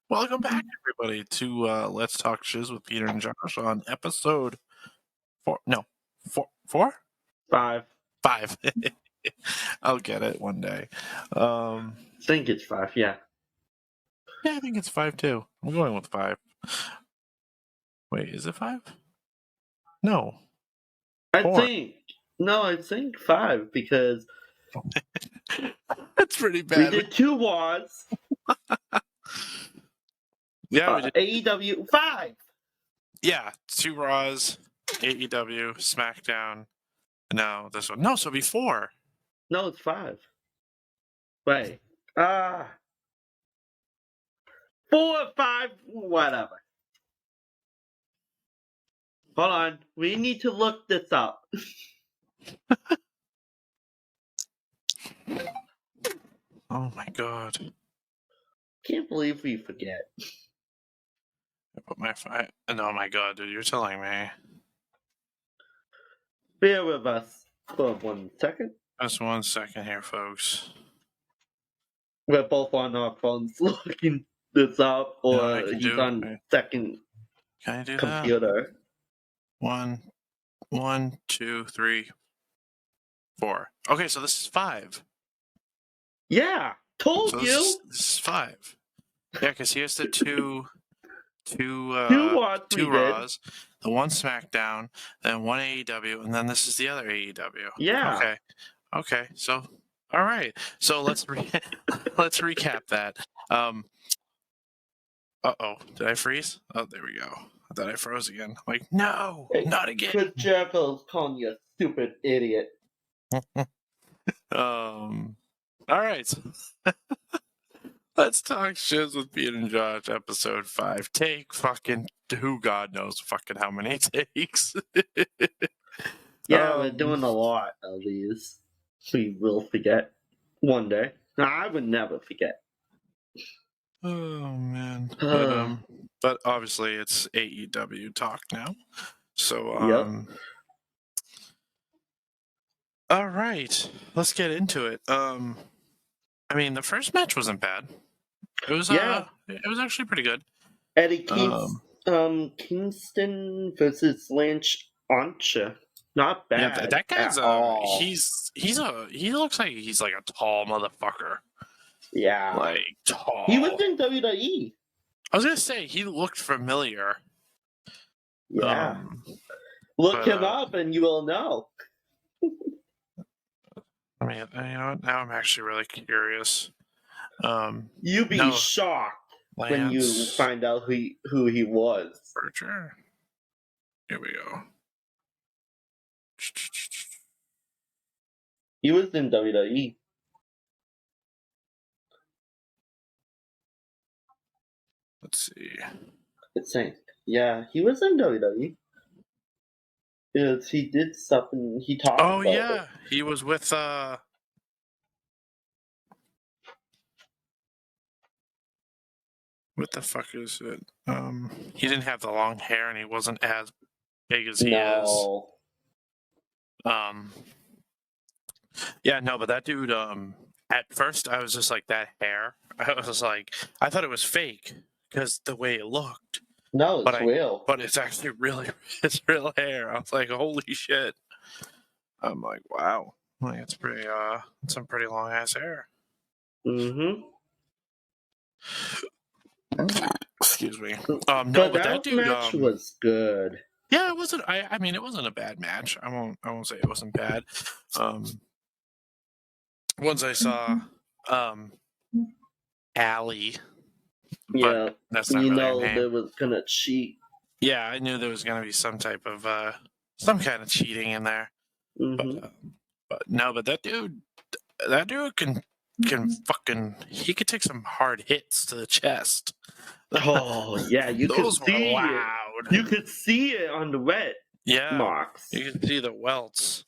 Welcome back, everybody, to Let's Talk Shiz with Peter and Josh on episode 4. No, 4? 5. 5. I'll get it one day. I think it's 5, yeah. Yeah, I think it's 5 too. I'm going with 5. Wait, is it 5? No. I 4. think 5 because That's pretty we bad. did 2 wars. Yeah, we did. AEW 5. Yeah, 2 Raws, AEW, SmackDown. No, this one. No, so it'll be 4. No, it's 5. Wait. 4, 5, whatever. Hold on. We need to look this up. Oh my god. Can't believe we forget. I put my 5. Oh my god, dude, you're telling me. Bear with us for 1 second. Just 1 second here, folks. We're both on our phones looking this up, or he's on second Can I do computer. That? 1, 2, 3, 4. Okay, so this is 5. Yeah, told So you. This is 5. Yeah, because here's the two Raws, the 1 SmackDown, then 1 AEW, and then this is the other AEW. Yeah. Okay. So, all right. So let's let's recap that. Did I freeze? Oh, there we go. I thought I froze again. I'm like, no, not again. Chris Jericho's calling you a stupid idiot. All right. Let's talk shiz with Peter and Josh, episode 5. Take fucking who God knows fucking how many takes. Yeah, we're doing a lot of these. We will forget one day. I would never forget. Oh man. But obviously it's AEW talk now. So Yep. All right. Let's get into it. I mean, the first match wasn't bad. It was it was actually pretty good. Eddie Kingston versus Lance Archer. Not bad. Yeah, that guy's he looks like he's like a tall motherfucker. Yeah. Like tall. He was in WWE. I was gonna say he looked familiar. Yeah. Look him up and you will know. I mean, you know what? Now I'm actually really curious. You'd be shocked when you find out who he was. For sure. Here we go. He was in WWE. Let's see. It's saying, yeah, he was in WWE. Because he did stuff and he talked about it. He was with what the fuck is it? He didn't have the long hair and he wasn't as big as he is. Yeah, no, but that dude, at first I was just like, that hair. I was like, I thought it was fake because the way it looked. No, it's real. But it's actually it's real hair. I was like, holy shit. I'm like, wow. Like, it's pretty, it's some pretty long ass hair. Mm-hmm. Excuse me. But that dude, match was good. Yeah, it wasn't. I mean, it wasn't a bad match. I won't say it wasn't bad. Once I saw, Allie. Yeah, that's not really her name. They was gonna cheat. Yeah, I knew there was gonna be some type of some kind of cheating in there. Mm-hmm. But that dude can fucking, he could take some hard hits to the chest. Oh yeah, you could see loud. You could see it on the red marks. You could see the welts.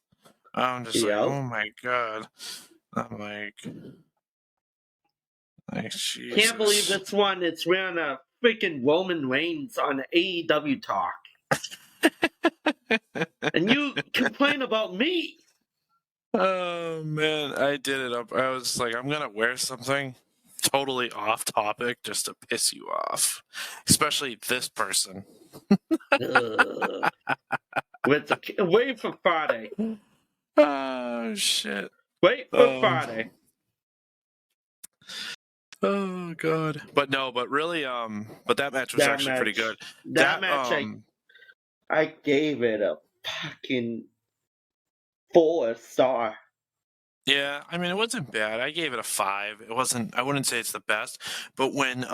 I'm just like, oh my god. I'm like Jesus. Can't believe this one. It's wearing a freaking Roman Reigns on AEW talk. And you complain about me. Oh man, I did it up. I was like, I'm gonna wear something totally off topic just to piss you off, especially this person. Ugh. Wait for Friday. Oh shit! Wait for Friday. Oh god! But really, but that match was actually pretty good. That match, I gave it a fucking 4-star. Yeah, I mean, it wasn't bad. I gave it a 5. It wasn't. I wouldn't say it's the best, but when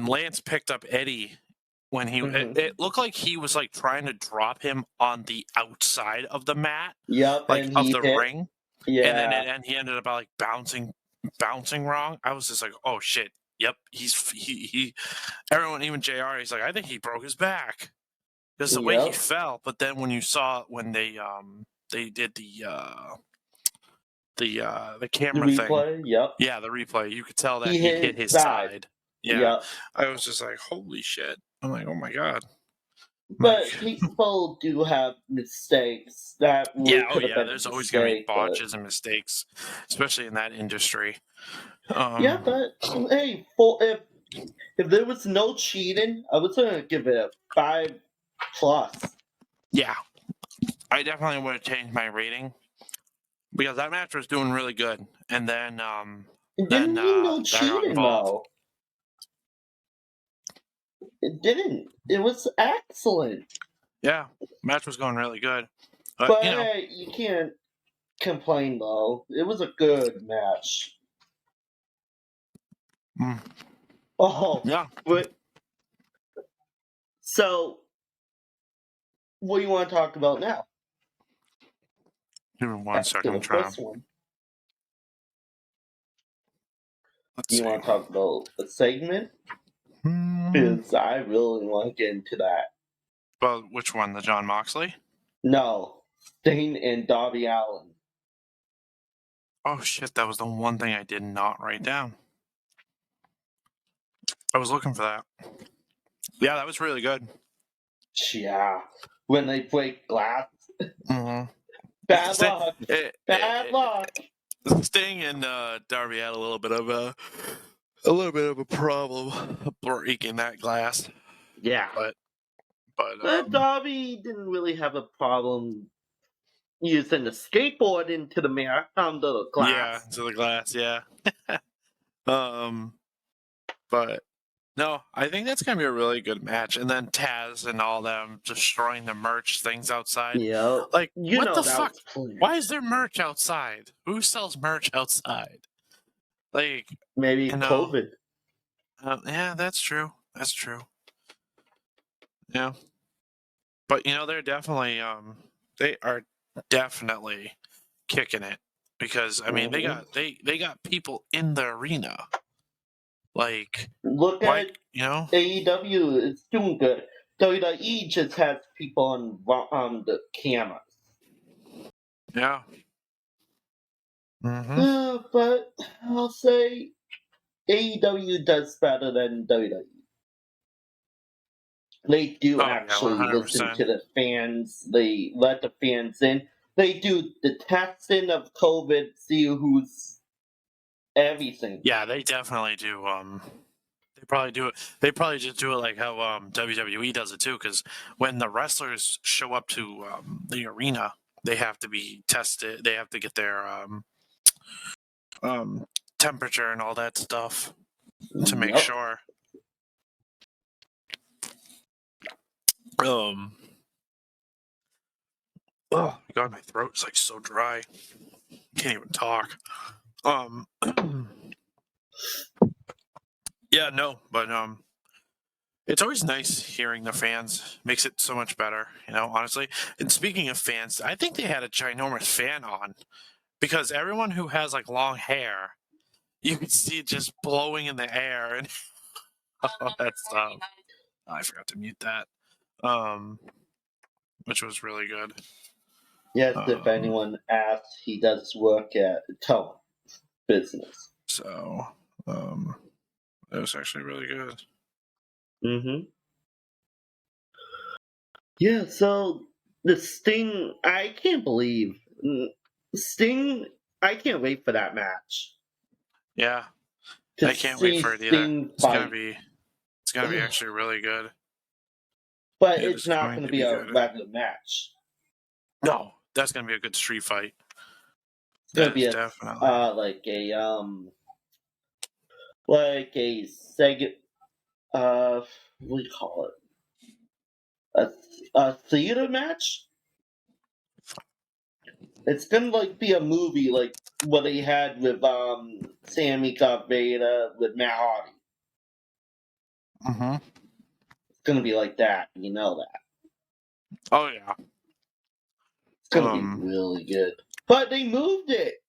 Lance picked up Eddie, when it looked like he was like trying to drop him on the outside of the mat, Yep, like and of he the hit. ring, Yeah. and he ended up like bouncing wrong. I was just like, oh shit. Yep, he. Everyone, even Jr. He's like, I think he broke his back because the way he Yep. fell. But then when you saw when they did the camera thing. Replay, yep. Yeah, the replay. You could tell that He he hit hit his his side. side. Yeah. Yep. I was just like, holy shit. I'm like, oh my god. But Like, people do have mistakes. That could have been there's a always gonna be mistake, botches and mistakes, especially in that industry. yeah, but hey, if there was no cheating, I was gonna give it a 5+. Yeah. I definitely would have changed my rating. Because that match was doing really good. And then It didn't need no that got cheating involved. though. It didn't. It was excellent. Yeah. Match was going really good. But you know. hey, you can't complain though. It was a good match. Oh, Yeah. but so what do you want to talk about now? Give me one second. The first one. Let's Do you see. want to talk about a segment? Because I really want to get into that. Well, which one? The John Moxley? No, Sting and Darby Allin. Oh shit! That was the one thing I did not write down. I was looking for that. Yeah, that was really good. Yeah, when they break glass. Mm-hmm. Bad luck. Bad luck. Sting and Darby had a little bit of a problem breaking that glass. Yeah, but Darby didn't really have a problem using the skateboard into the the glass. Yeah, into the glass. Yeah. But no, I think that's gonna be a really good match. And then Taz and all them destroying the merch things outside. Yeah, Like, what the fuck? Was Why is there merch outside? Who sells merch outside? Like, maybe COVID. Yeah, that's true. That's true. Yeah, but they're definitely they are definitely kicking it because I mean they got people in the arena. Like, look at AEW, it's doing good. WWE just has people on the cameras. Yeah. Mm-hmm. But I'll say AEW does better than WWE. They do actually listen to the fans. They let the fans in. They do the testing of COVID, see who's everything. Yeah, they definitely do. They probably do it. They probably just do it like how WWE does it too. Because when the wrestlers show up to the arena, they have to be tested. They have to get their temperature and all that stuff to make sure. Oh god, my throat is like so dry. Can't even talk. Yeah, no, but it's always nice hearing the fans. Makes it so much better, honestly. And speaking of fans, I think they had a ginormous fan on because everyone who has like long hair, you could see it just blowing in the air and all that stuff. Oh, I forgot to mute that. Which was really good. Yes, if anyone asks, he does work at a tone business. So, it was actually really good. Mm-hmm. Yeah, so the Sting, I can't believe Sting. I can't wait for that match. Yeah, to I can't wait see for it either. Sting It's gonna fight. be actually really good. But It it's is not going going to to be be a good. regular match. No, that's gonna be a good street fight. It's going That to be is a definitely. like a second what do you call it? A theater match. It's gonna like be a movie like what they had with Sammy Guevara with Matt Hardy. Mm-hmm. It's gonna be like that, you know that. Oh yeah. It's gonna be really good. But they moved it,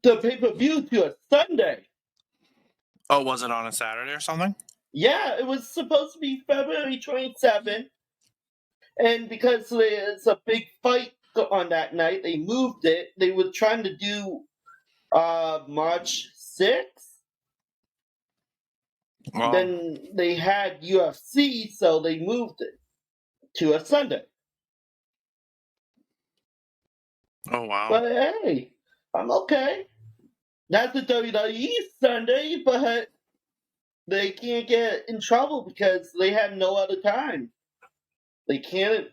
the pay-per-view, to a Sunday. Oh, was it on a Saturday or something? Yeah, it was supposed to be February 27th, and because there's a big fight on that night, they moved it. They were trying to do March 6th. Wow. Then they had UFC, so they moved it to a Sunday. Oh wow. But hey, I'm okay. That's a WWE Sunday, but they can't get in trouble because they had no other time. They couldn't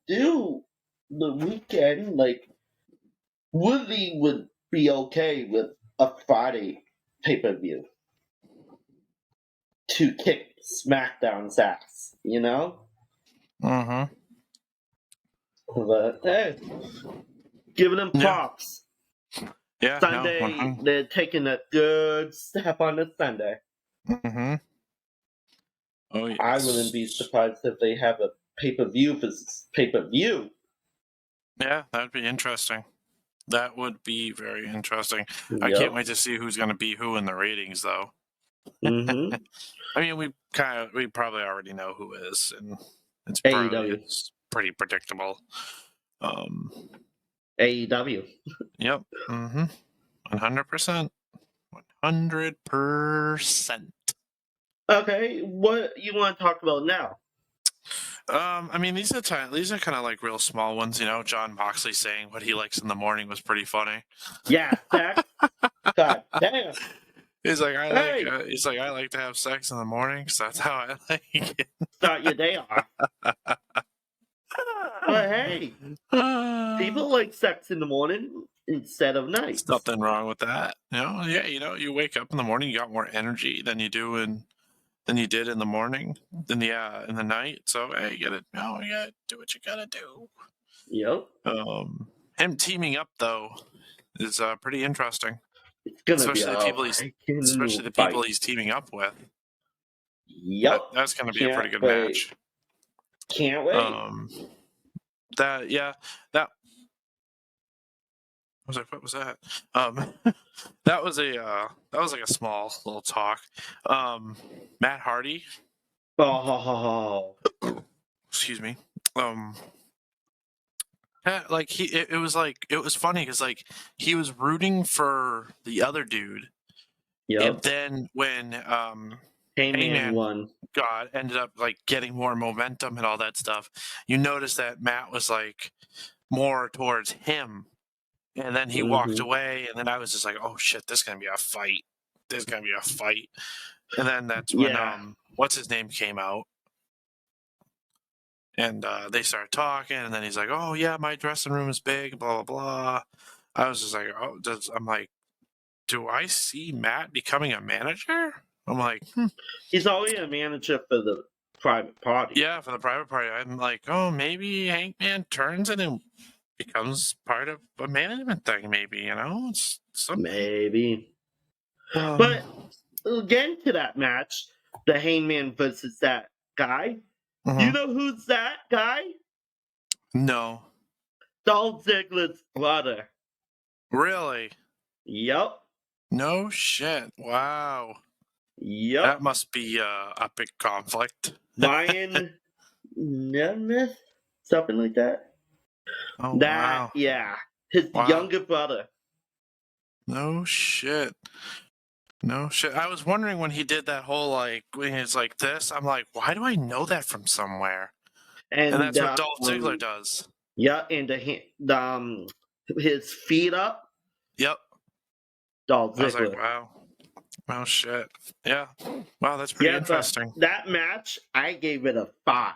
do the weekend. Like Woodley would be okay with a Friday pay-per-view to kick SmackDown's ass, you know? Mm-hmm. But hey, giving them Yeah. props. Yeah. No. Sunday, they're taking a good step on the Sunday. Mm-hmm. Oh yes. I wouldn't be surprised if they have a pay-per-view versus pay-per-view. Yeah, that'd be interesting. That would be very interesting. I Yep. can't wait to see who's going to be who in the ratings, though. Mm-hmm. I mean, we probably already know who is, and it's pretty predictable. AEW. Yep. Mm-hmm. 100%. 100%. Okay, what you want to talk about now? I mean, these are kind of like real small ones, you know. John Moxley saying what he likes in the morning was pretty funny. Yeah, sex. God damn. He's like, I like to have sex in the morning because that's how I like it. Start your day off. But hey, people like sex in the morning instead of night. There's nothing wrong with that. Yeah, you wake up in the morning, you got more energy than you did in the morning, in the night. So hey, you gotta do what you gotta do. Yep. Him teaming up though is pretty interesting. It's gonna Especially the people he's teaming up with. Yep. That's gonna be a pretty good match. Can't wait. That what was that? that was like a small little talk. Matt Hardy. Oh. Excuse me. Like it was funny because like he was rooting for the other dude. Yep. And then when Heyman won, ended up like getting more momentum and all that stuff, you notice that Matt was like more towards him. And then he walked away, and then I was just like, "Oh shit, this is gonna be a fight. There's gonna be a fight." And then that's when what's his name came out, and they started talking, and then he's like, "Oh yeah, my dressing room is big, blah blah blah." I was just like, I'm like, do I see Matt becoming a manager? I'm like, he's already a manager for the private party. Yeah, for the private party. I'm like, oh, maybe Hangman turns it and becomes part of a management thing, maybe, it's something. Maybe. But again, to that match, the Hangman versus that guy. You know who's that guy? No. Dolph Ziggler's brother. Really? Yep. No shit. Wow. Yep. That must be a big conflict. Brian Nemeth? Something like that. Oh, wow. Yeah. His younger brother. No shit. No shit. I was wondering when he did that whole, like, when he's like this, I'm like, why do I know that from somewhere? And that's what Dolph Ziggler does. Yeah, and his feet up. Yep. Dolph I was like, Ziggler. wow. Oh shit. Yeah. Wow, that's pretty interesting. But that match, I gave it a 5.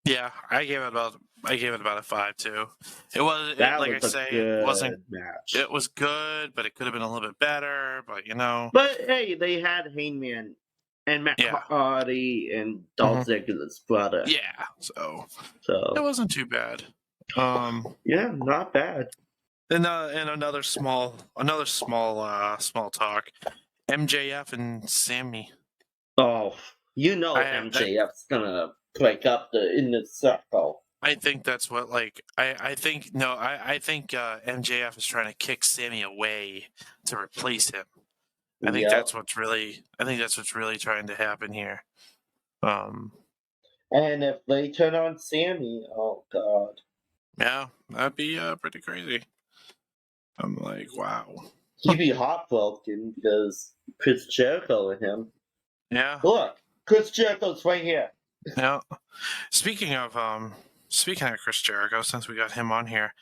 Yeah, I gave it about a 5 too. It was That like I was a say, it wasn't. good match. It was good, but it could have been a little bit better. But But hey, they had Hangman and Matt yeah, Hardy and Dolph Ziggler's brother. yeah. So it So wasn't too bad. yeah, not bad. And another small small talk. MJF and Sammy. Oh, you know I MJF's gonna break up the inner circle. I think that's what I think no I think MJF is trying to kick Sammy away to replace him. I think Yep. that's what's really trying to happen here. And if they turn on Sammy, oh god. Yeah, that'd be pretty crazy. I'm like, wow. He'd be heartbroken because Chris Jericho and him. Yeah. Look, Chris Jericho's right here. Yeah. Speaking of Chris Jericho, since we got him on here,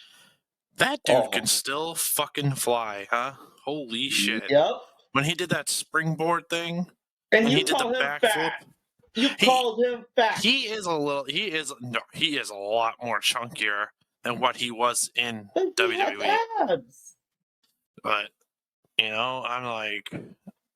that dude can still fucking fly, huh? Holy shit. Yep. When he did that springboard thing, and when you he did call the him backflip, fat. You called him fat. he is a lot more chunkier than what he was in WWE. Abs. But I'm like,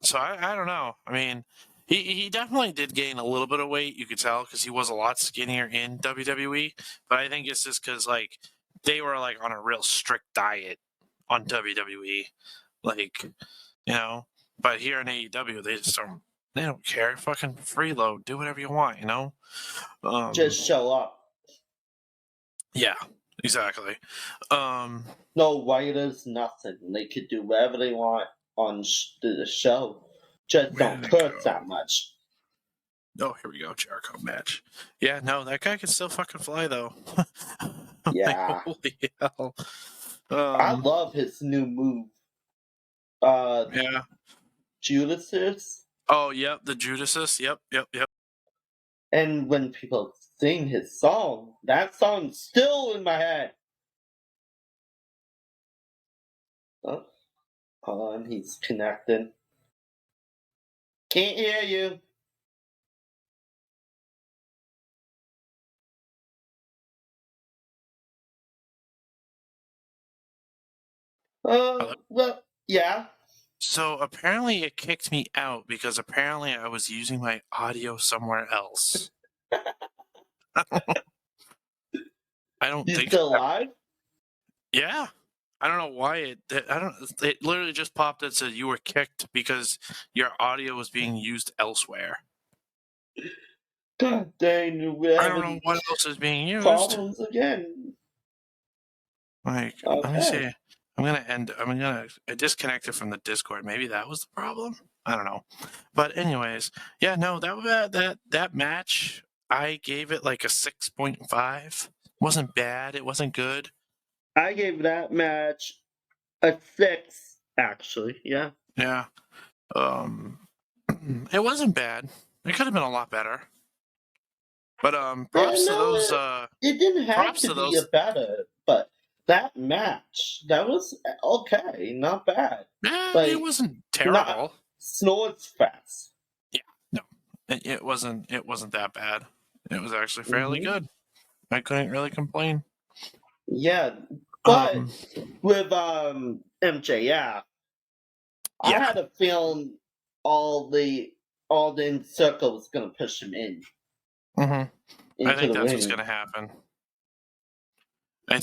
so I don't know. I mean, he definitely did gain a little bit of weight. You could tell because he was a lot skinnier in WWE. But I think it's just because like they were like on a real strict diet on WWE, like But here in AEW, they don't care. Fucking freeload, do whatever you want. Just show up. Yeah, exactly. No writers, nothing. They could do whatever they want on the show. Just don't curse that much. Oh, here we go, Jericho match. Yeah, no, that guy can still fucking fly though. Yeah. Holy hell. I love his new move. Yeah. Judases. Oh, yep, the Judases. Yep. And when people sing his song, that song's still in my head. Oh, hold on, he's connecting. Can't hear you. Well, yeah. So apparently it kicked me out because apparently I was using my audio somewhere else. I don't You think. still alive? Yeah. I don't know why it literally just popped and said you were kicked because your audio was being used elsewhere. God dang, I don't know what else is being used. Problems again. Like, let me see. I disconnected from the Discord. Maybe that was the problem. I don't know. But anyways, yeah, no, that match, I gave it like a 6.5. Wasn't bad. It wasn't good. I gave that match a 6, actually. Yeah. Yeah. It wasn't bad. It could have been a lot better. But props to those. It didn't have to be a better, but that match, that was okay, not bad. Yeah, it wasn't terrible. Snorts fast. Yeah, no, it wasn't. It wasn't that bad. It was actually fairly good. I couldn't really complain. Yeah, but with MJF, I had a feeling all the circle was gonna push him in. I think that's what's gonna happen. I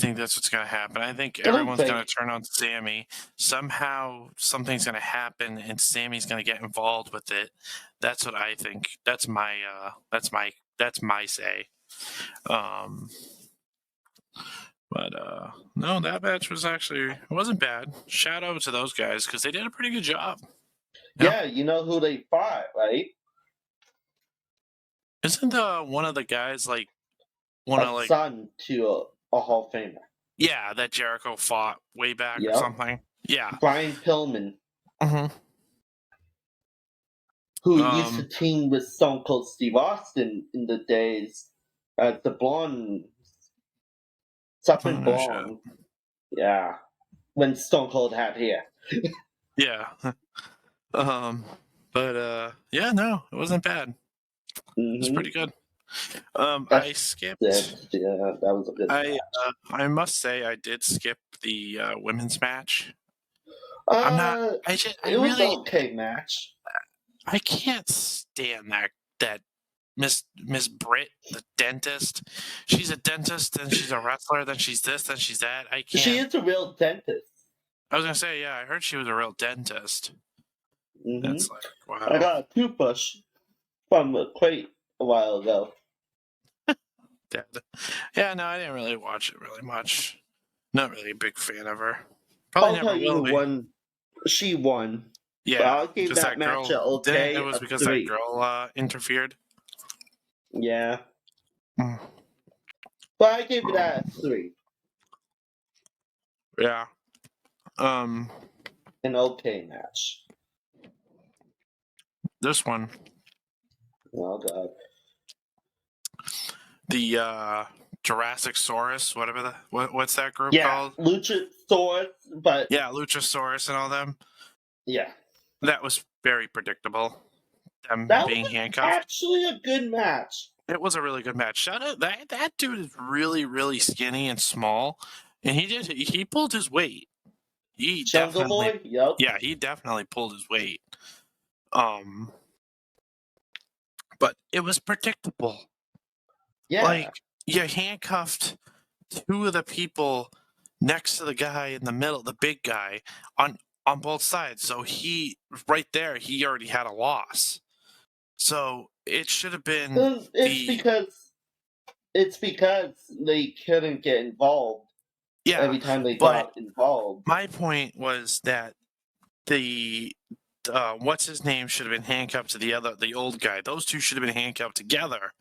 think everyone's going to turn on Sammy. Somehow something's going to happen and Sammy's going to get involved with it. That's what I think. That's my say. But no, that match it wasn't bad. Shout out to those guys because they did a pretty good job. Yeah, you know who they fought, right? Isn't one of the guys like son to a Hall of Famer? Yeah, that Jericho fought way back or something. Yeah. Brian Pillman. Who used to team with Stone Cold Steve Austin in the days as the blonde. Something blonde. Yeah. When Stone Cold had hair. Yeah. Yeah, no, it wasn't bad. It was pretty good. I skipped. Yeah, that was a good I match. I must say I did skip the women's match. I'm not. Uh, I it was an really. okay match. I can't stand that Miss Britt, the dentist. She's a dentist, then she's a wrestler, then she's this, then she's that. I She can't. is a real dentist. I was gonna say, yeah, I heard she was a real dentist. Hmm It's like, I wow, got a toothbrush from a crate a while ago. dead. Yeah, no, I didn't really watch it really much. Not really a big fan of her. Probably I'll tell never you will who be. won. She won. But Yeah, I'll give because that that match girl a didn't. It okay, was a because that 3. girl interfered. Yeah. Mm. But I gave that a 3. Yeah. Um. An okay match. This one, Oh, God. the Jurassic Saurus, whatever what's that group Yeah, called? Luchasaurus, but Yeah, Luchasaurus and all them. yeah. That was very predictable. Them That being was handcuffed. actually a good match. It was a really good match. Shout out that dude is really skinny and small, and he pulled his weight. He Jungle definitely, Boy? Yup. yeah, he definitely pulled his weight. Um, but it was predictable. Yeah. Like you handcuffed two of the people next to the guy in the middle, the big guy, on both sides. So he right there, he already had a loss. So it should have been And it's because they couldn't get involved yeah. every time they But got involved. my point was that the what's his name should have been handcuffed to the old guy. Those two should have been handcuffed together,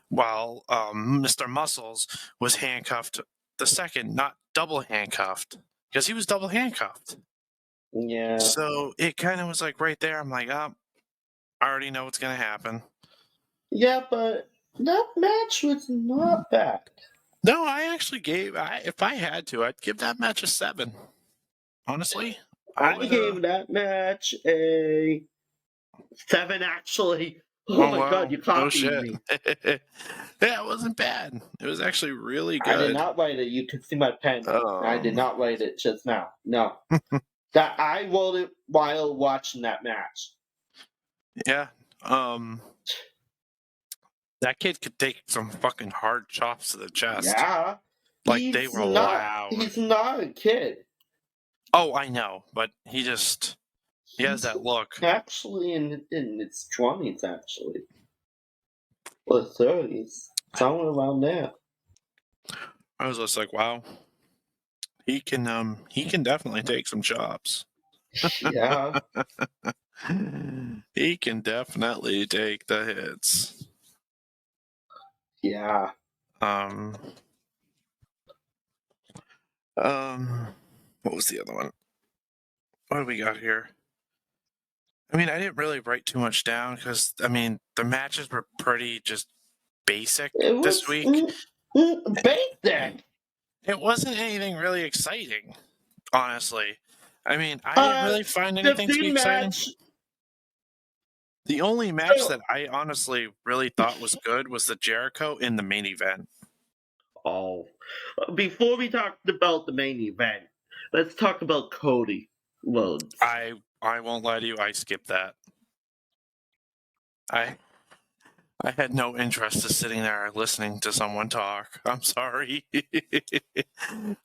while Mr. Muscles was handcuffed the second, not double handcuffed, because he was double handcuffed. Yeah. So it kind of was like right there. I'm like, oh, I already know what's gonna happen. Yeah, but that match was not bad. No, I actually if I had to, I'd give that match a 7. Honestly, I I would. gave that match a 7, actually. Oh Oh my god, wow, you no copied shit. me. Yeah, it wasn't bad. It was actually really I did good. not write it. You can see my pen. I did Um, not write it just now. No. That I wrote it while watching that match. yeah. Um, that kid could take some fucking hard chops to the chest. Yeah. Like they were loud. He's not a kid. Oh, I know, but he has He's that look. actually in his 20s, actually. Or 30s. Somewhere around there. I was just like, wow, he can definitely take some chops. Yeah. He can definitely take the hits. Yeah. Um, what was the other one? What do we got here? I mean, I didn't really write too much down because I mean the matches were pretty just basic It was this week. basic. It wasn't anything really exciting, honestly. I mean, I didn't really find The anything to be big exciting. match. The only match that I honestly really thought was good was the Jericho in the main event. Oh. Before we talk about the main event, let's talk about Cody Rhodes. I won't lie to you, I skipped that. I had no interest in sitting there listening to someone talk. I'm sorry.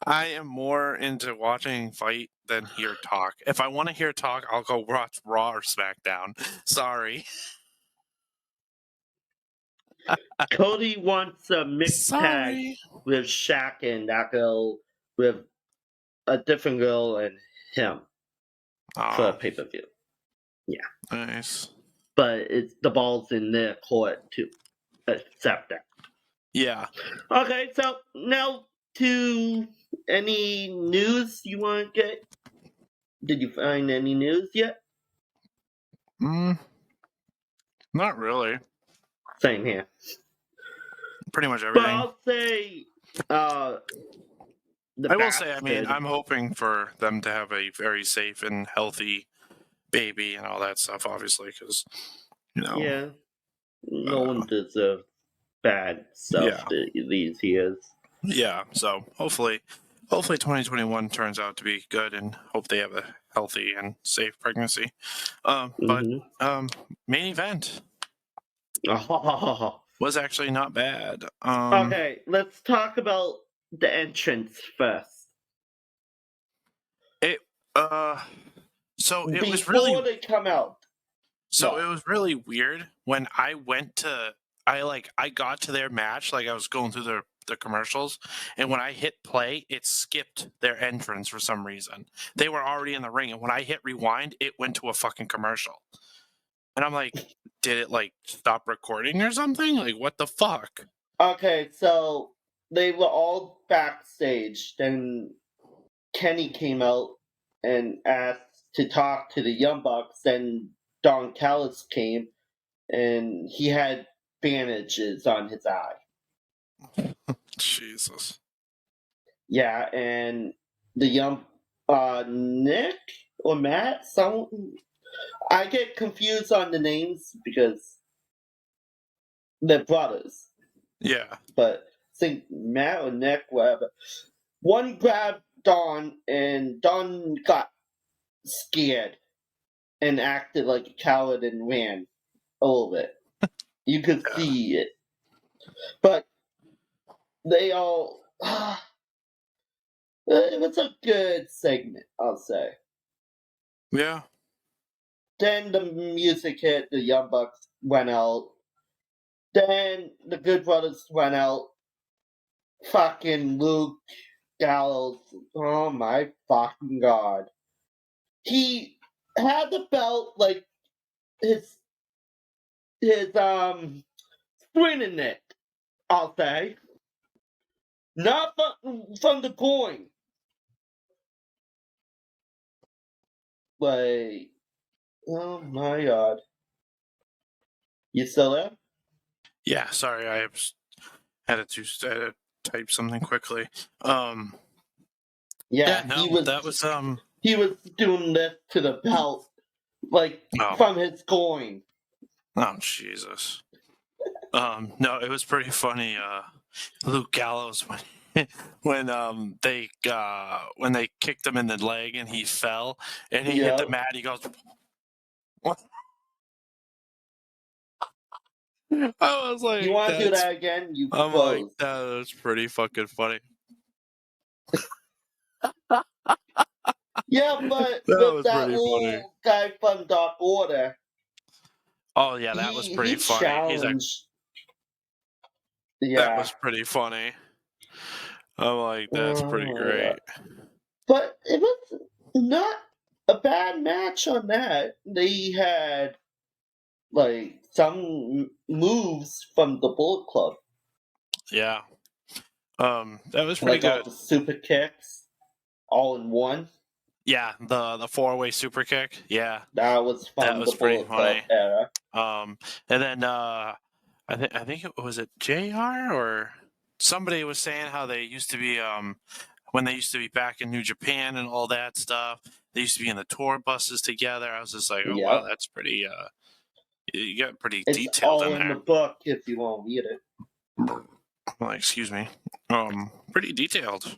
I am more into watching fight than hear talk. If I want to hear talk, I'll go watch Raw or SmackDown. Sorry. Cody wants a mixed tag Sorry. with Shaq and that girl with a different girl and him for a Oh, pay per view. nice. But it's the ball's in their court to accept that. Yeah. Okay, so now to any news you want to get? Did you find any news yet? Not really. Same here. Pretty much But everything. I'll say, I will say, I mean, I'm hoping for them to have a very safe and healthy baby and all that stuff, obviously, because you know, Yeah, no one deserves bad stuff yeah, these years. yeah. So hopefully 2021 turns out to be good, and hope they have a healthy and safe pregnancy. But Hmm. main event was actually not bad. Okay, let's talk about the entrance first. It so it was really Before they come out. So it What? was really weird when I got to their match, like I was going through the commercials, and when I hit play, it skipped their entrance for some reason. They were already in the ring, and when I hit rewind, it went to a fucking commercial. And I'm like, did it like stop recording or something? Like what the fuck? Okay, so they were all backstage. Then Kenny came out and asked to talk to the Young Bucks. Then Don Callis came and he had bandages on his eye. Jesus. Yeah, and the young Nick or Matt, some I get confused on the names because they're brothers. Yeah. But I think Matt or Nick, whatever. One grabbed Don and Don got scared and acted like a coward and ran a little bit. You could Yeah. see it. But they all it was a good segment, I'll say. Yeah. Then the music hit, the Young Bucks went out. Then the Good Brothers went out. Fucking Luke Gallows. Oh my fucking god. He had the belt like his sprinting it, I'll say. Not from the coin. Like, oh my god. You still there? Yeah. Sorry, had to type something quickly. Yeah, Yeah, no, that was he was doing this to the belt, like oh, from his coin. oh Jesus. No, it was pretty funny. Luke Gallows when when they kicked him in the leg and he fell and he hit the Yep. mat. He goes, "What?" I was You like, want to do "That's." that again? You I'm like, froze. that was pretty fucking funny. Yeah, but That with was that pretty funny. little guy from Dark Order, Oh yeah, that was pretty he funny. He's like, challenged. that Yeah. was pretty funny. I'm like, that's pretty Oh, yeah. great. But it was not a bad match on that. They had like some moves from the Bullet Club, Yeah. That was pretty like all good. the super kicks, all in one. Yeah, the 4-way super kick. Yeah, That was that from the was pretty Bullet Club funny. era. And then I think it was it JR or somebody was saying how they used to be when they used to be back in New Japan and all that stuff. They used to be in the tour buses together. I was just like, oh wow, Yep. that's pretty. You got pretty It's detailed all in in the there. book if you want to read it. Well, excuse me. Pretty detailed.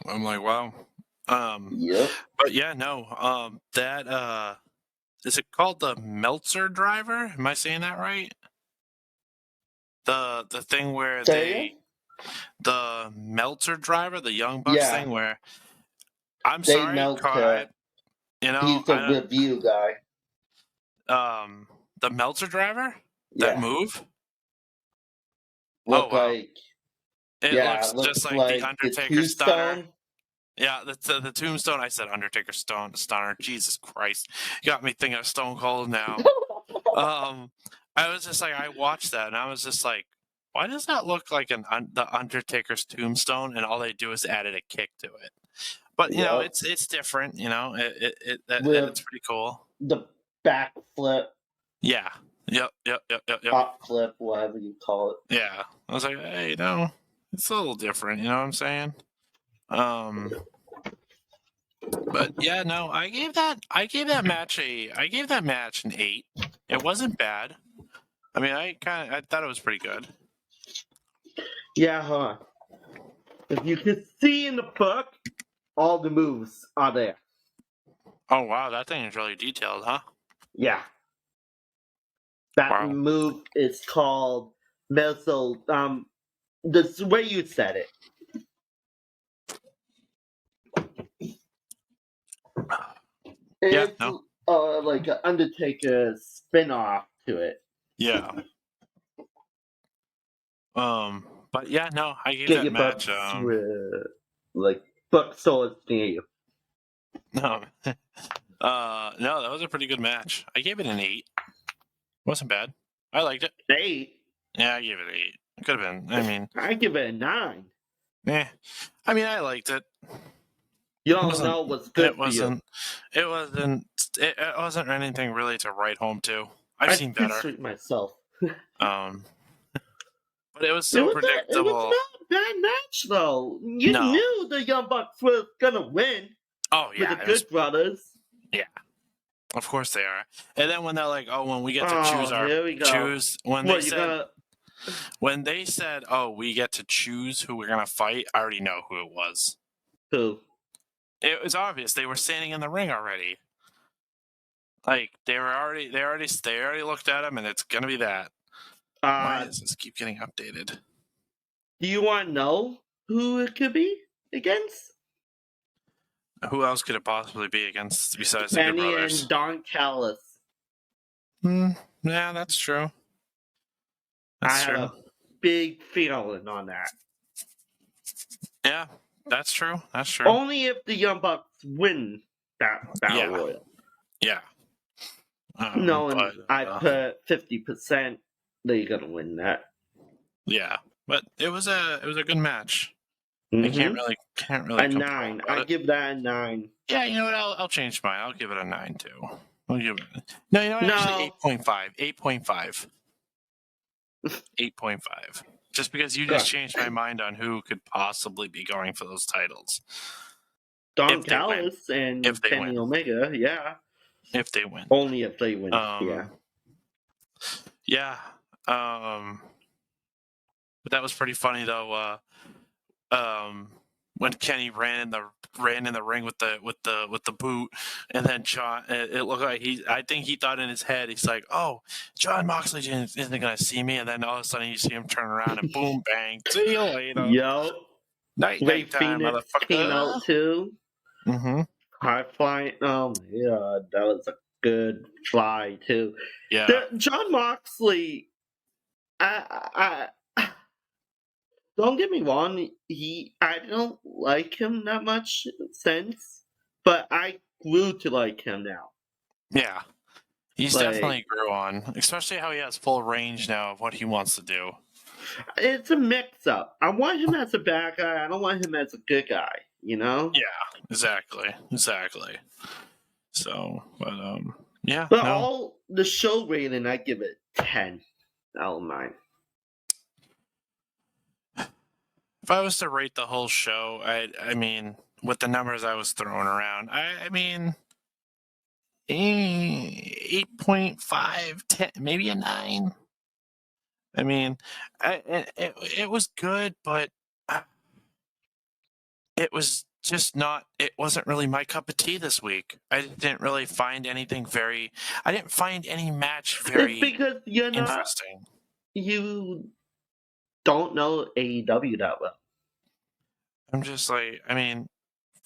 I'm like, wow. Yep. But yeah, no. That is it called the Meltzer driver? Am I saying that right? The thing where Say it? the Meltzer driver, the Young Bucks Yeah. thing, where I'm They sorry, melt her. He's a I review guy. the Meltzer driver, that Yeah. move. Oh Look wow, like it yeah, looks just looks like the like the Undertaker stunner. tombstone. Yeah, the tombstone. I said Undertaker stunner. Jesus Christ, you got me thinking of Stone Cold now. I was just like, I watched that and I was just like, why does that look like the Undertaker's tombstone? And all they do is added a kick to it. But Yep. it's different. With It's pretty cool. the backflip, Yeah. Yep. top flip, whatever you call it. Yeah. I was like, hey, it's a little different. You know what I'm saying? Um, But yeah, no, I gave that match an 8. It wasn't bad. I mean, I thought it was pretty good. Yeah, huh? If you can see in the book, all the moves are there. Oh wow, that thing is really detailed, huh? Yeah. That Wow. move is called meso. The way you said it. Yeah, It's no. like an Undertaker spin-off to it. Yeah. But yeah, no, I gave Get that your match books like bookstores near you. no. No, that was a pretty good match. I gave it an 8. Wasn't bad. I liked it. 8. Yeah, I gave it an 8. It could have been. I mean, I give it a 9. eh. I mean, I liked it. You It don't wasn't. know what's It good for you. wasn't. It wasn't. It wasn't anything really to write home to. I've I seen better. frustrate myself. Um, but it was It so was predictable. not a bad match though. You No. knew the Young Bucks were gonna win Oh with the yeah, it was. Good Brothers. Yeah, of course they are. And then when they're like, "Oh, when we get to Oh, here we go. when What you gonna? they said, "Oh, we get to choose who we're gonna fight," I already know who it was. Who? It was obvious. They were standing in the ring already. Like they already looked at him, and it's gonna be that. Why does this keep getting updated? Do you want to know who it could be against? Who else could it possibly be against besides the Good Manny Brothers? and Don Callis. Yeah, that's true. I That's have true. a big feeling on that. Yeah, that's true. That's true. Only if the Young Bucks win that Battle Yeah. Royal. Yeah. No, and but, I put 50% they're gonna win that. Yeah, but it was a good match. I Mhm. can't really A complain 9. about I it. give that a 9. Yeah, you know what? I'll change mine. I'll give it a 9 too. I'll give it. No, you know what? No. Actually, 8.5. 8.5. 8.5. Just because you just Good. changed my mind on who could possibly be going for those titles. Don If they win. Callis and If they Kenny win. Omega, yeah. If they win. Only if they win, yeah. Yeah. But that was pretty funny though. When Kenny ran in the ring with the boot, and then John, it looked like I think he thought in his head, he's like, "Oh, John Moxley isn't gonna see me," and then all of a sudden you see him turn around and boom, bang, see you later. Yo. Night Ray time, Phoenix came motherfucker. out too. Mm-hmm. High flying. Oh my god, that was a good fly too. Yeah. John Moxley, I don't get me wrong. I don't like him that much since, but I grew to like him now. Yeah. He's Like, definitely grew on, especially how he has full range now of what he wants to do. it's a mix-up. I want him as a bad guy. I don't want him as a good guy. You know? Yeah, exactly. So, but yeah, But no. all the show rating, I give it 10 out of 9. If I was to rate the whole show, I mean, with the numbers I was throwing around, I mean, 8.5, 10, maybe a 9. I mean, it was good, but it was just not. It wasn't really my cup of tea this week. I didn't really find anything very. I didn't find any match very It's because you're not. interesting. You don't know AEW that well. I'm just like, I mean,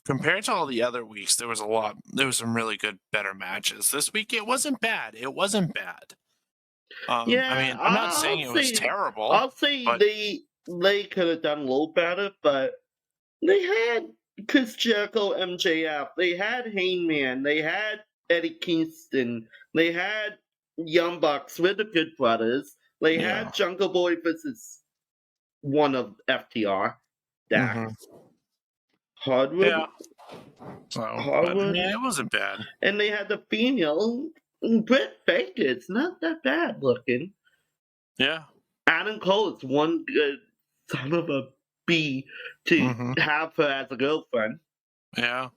compared to all the other weeks, there was some really good, better matches. This week, it wasn't bad. It wasn't bad. Yeah, I mean, I'm not saying it was terrible. I'll say but they could have done a little better, but they had Chris Jericho, MJF, they had Hangman, they had Eddie Kingston, they had Young Bucks with the Good Brothers, they Yeah. had Jungle Boy versus one of FTR, Dax. Mhm. Hardwood. Yeah. So, but, I mean, it wasn't bad. And they had the female Britt Baker. It's not that bad looking. Yeah. Adam Cole is one good son of a B to Mhm. have her as a girlfriend. Yeah.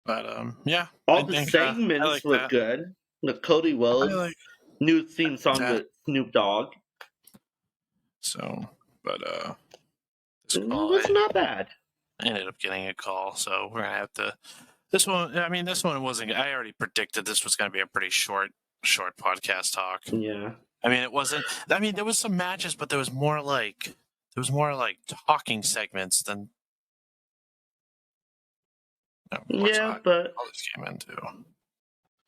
But yeah, All I the think I segments like were that. good. The Cody I Rhodes like new theme song that. with Snoop Dogg. So, but this It call, was not bad. I ended up getting a call, so we're gonna have to. This one, I mean, this one wasn't. I already predicted this was gonna be a pretty short podcast talk. Yeah. I mean, it wasn't. I mean, there was some matches, but there was more like talking segments than. Yeah, but all this came into.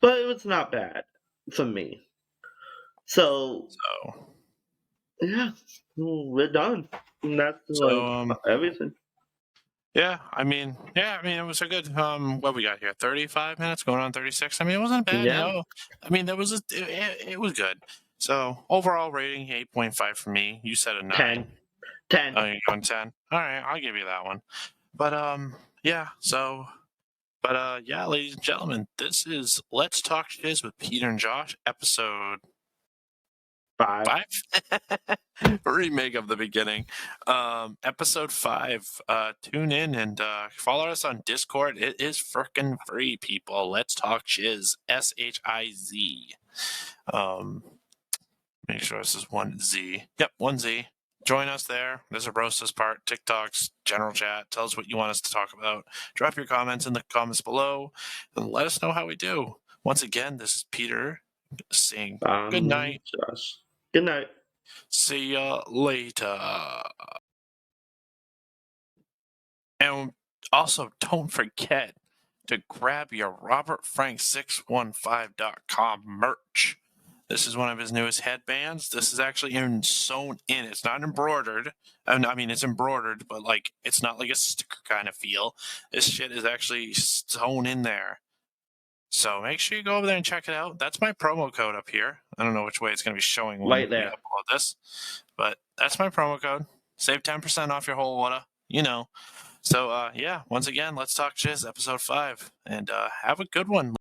it was not bad for me. So yeah, we're done. And that's like everything. Yeah, I mean, it was a good. What we got here? 35 minutes, going on 36. I mean, it wasn't bad. Yeah. You know, I mean, it was good. So overall rating 8.5 for me. You said a 9. 10. Oh, you're going 10. All right, I'll give you that one. But yeah. So, but yeah, ladies and gentlemen, this is Let's Talk Shiz with Peter and Josh, episode 5. 5. Remake of the beginning. Episode 5. Tune in and follow us on Discord. It is frickin' free, people. Let's talk shiz. SHIZ. Make sure this is 1Z. Yep, 1Z. Join us there. There's a roast us part, TikToks, general chat. Tell us what you want us to talk about. Drop your comments in the comments below and let us know how we do. Once again, this is Peter saying good night. Josh. Good night. See ya later. And also, don't forget to grab your RobertFrank615.com merch. This is one of his newest headbands. This is actually sewn in. It's not embroidered. I mean, it's embroidered, but like it's not like a sticker kind of feel. This shit is actually sewn in there. So make sure you go over there and check it out. That's my promo code up here. I don't know which way it's going to be showing when Right we there. upload this, but that's my promo code. Save 10% off your whole order. You know. So yeah, once again, Let's Talk Shiz, episode 5, and have a good one.